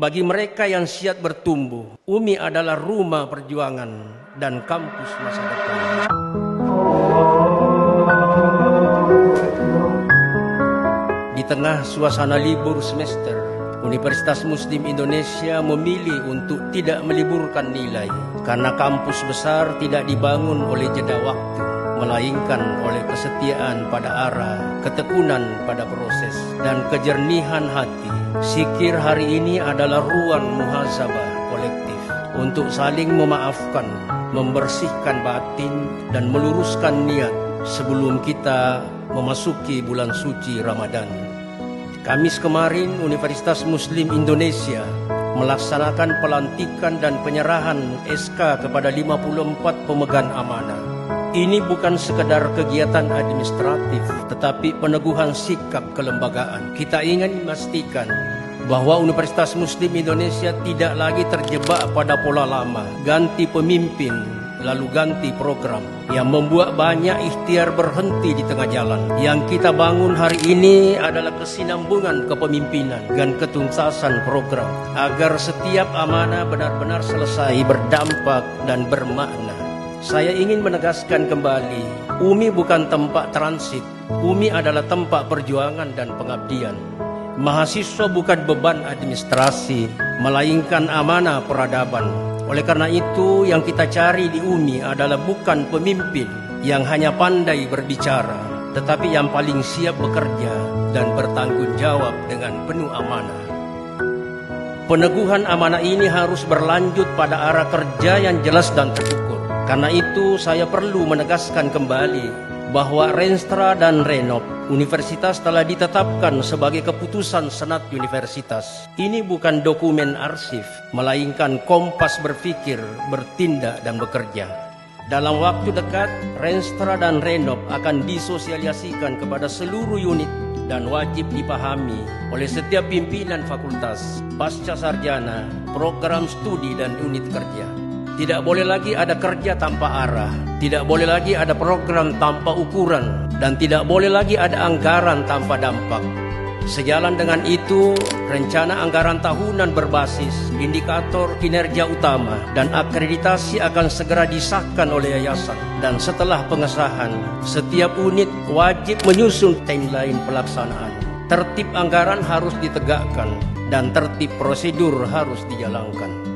Bagi mereka yang siap bertumbuh, UMI adalah rumah perjuangan dan kampus masa depan. Di tengah suasana libur semester, Universitas Muslim Indonesia memilih untuk tidak meliburkan nilai karena kampus besar tidak dibangun oleh jeda waktu, melainkan oleh kesetiaan pada arah, ketekunan pada proses, dan kejernihan hati. Zikir hari ini adalah ruang muhasabah kolektif untuk saling memaafkan, membersihkan batin, dan meluruskan niat sebelum kita memasuki bulan suci Ramadan. Kamis kemarin, Universitas Muslim Indonesia melaksanakan pelantikan dan penyerahan SK kepada 54 pemegang amanah. Ini bukan sekedar kegiatan administratif, tetapi peneguhan sikap kelembagaan. Kita ingin memastikan bahwa Universitas Muslim Indonesia tidak lagi terjebak pada pola lama, ganti pemimpin, lalu ganti program, yang membuat banyak ikhtiar berhenti di tengah jalan. Yang kita bangun hari ini adalah kesinambungan kepemimpinan dan ketuntasan program, agar setiap amanah benar-benar selesai, berdampak, dan bermakna. Saya ingin menegaskan kembali, UMI bukan tempat transit. UMI adalah tempat perjuangan dan pengabdian. Mahasiswa bukan beban administrasi, melainkan amanah peradaban. Oleh karena itu, yang kita cari di UMI adalah bukan pemimpin yang hanya pandai berbicara, tetapi yang paling siap bekerja dan bertanggung jawab dengan penuh amanah. Peneguhan amanah ini harus berlanjut pada arah kerja yang jelas dan terukur. Karena itu, saya perlu menegaskan kembali bahwa Renstra dan Renov Universitas telah ditetapkan sebagai keputusan Senat Universitas. Ini bukan dokumen arsip, melainkan kompas berpikir, bertindak, dan bekerja. Dalam waktu dekat, Renstra dan Renov akan disosialisasikan kepada seluruh unit dan wajib dipahami oleh setiap pimpinan fakultas, pasca sarjana, program studi, dan unit kerja. Tidak boleh lagi ada kerja tanpa arah, tidak boleh lagi ada program tanpa ukuran, dan tidak boleh lagi ada anggaran tanpa dampak. Sejalan dengan itu, rencana anggaran tahunan berbasis indikator kinerja utama dan akreditasi akan segera disahkan oleh yayasan. Dan setelah pengesahan, setiap unit wajib menyusun timeline pelaksanaan. Tertib anggaran harus ditegakkan dan tertib prosedur harus dijalankan.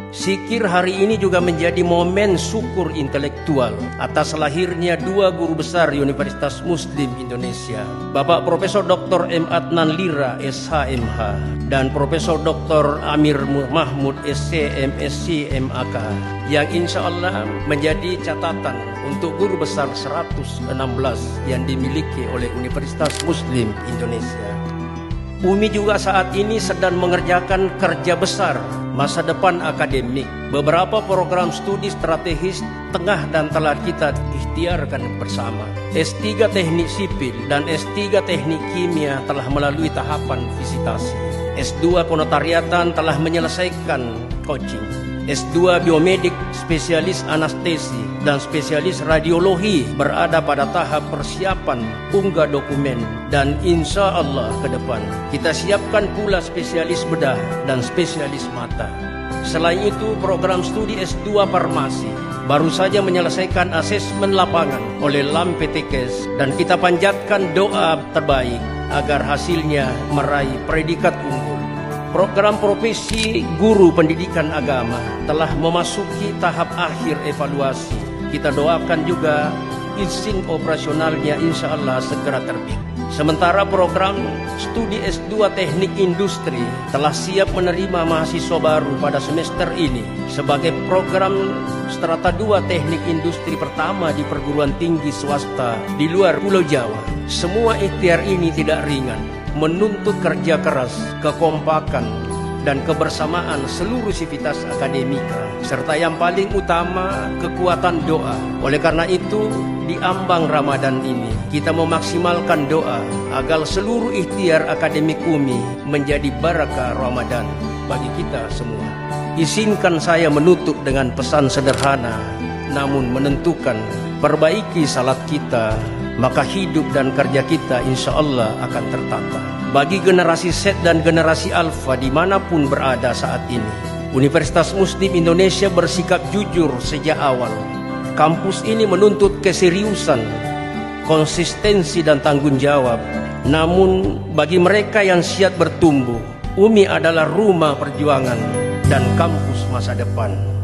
Zikir hari ini juga menjadi momen syukur intelektual atas lahirnya dua guru besar Universitas Muslim Indonesia, Bapak Profesor Dr. M. Adnan Lira, SH.MH, dan Profesor Dr. Amir Mahmud, SC, MSc, MAK, yang insya Allah menjadi catatan untuk guru besar 116 yang dimiliki oleh Universitas Muslim Indonesia. UMI juga saat ini sedang mengerjakan kerja besar masa depan akademik. Beberapa program studi strategis tengah dan telah kita ikhtiarkan bersama. S3 Teknik Sipil dan S3 Teknik Kimia telah melalui tahapan visitasi. S2 Konotariatan telah menyelesaikan coaching. S2 Biomedik, spesialis anestesi dan spesialis radiologi berada pada tahap persiapan unggah dokumen, dan insya Allah ke depan kita siapkan pula spesialis bedah dan spesialis mata. Selain itu, program studi S2 Farmasi baru saja menyelesaikan asesmen lapangan oleh LAMPTKes, dan kita panjatkan doa terbaik agar hasilnya meraih predikat unggul. Program profesi guru pendidikan agama telah memasuki tahap akhir evaluasi. Kita doakan juga izin operasionalnya insya Allah segera terbit. Sementara program studi S2 Teknik Industri telah siap menerima mahasiswa baru pada semester ini sebagai program Strata 2 Teknik Industri pertama di perguruan tinggi swasta di luar Pulau Jawa. Semua ikhtiar ini tidak ringan, menuntut kerja keras, kekompakan, dan kebersamaan seluruh sivitas akademika, serta yang paling utama kekuatan doa. Oleh karena itu, di ambang Ramadan ini kita memaksimalkan doa agar seluruh ikhtiar akademik UMI menjadi barakah Ramadan bagi kita semua. Izinkan saya menutup dengan pesan sederhana namun menentukan: perbaiki salat kita, maka hidup dan kerja kita insya Allah akan tertata. bagi generasi Z dan generasi Alpha dimanapun berada saat ini. Universitas Muslim Indonesia bersikap jujur sejak awal. Kampus ini menuntut keseriusan, konsistensi dan tanggung jawab. Namun bagi mereka yang siap bertumbuh, UMI adalah rumah perjuangan dan kampus masa depan.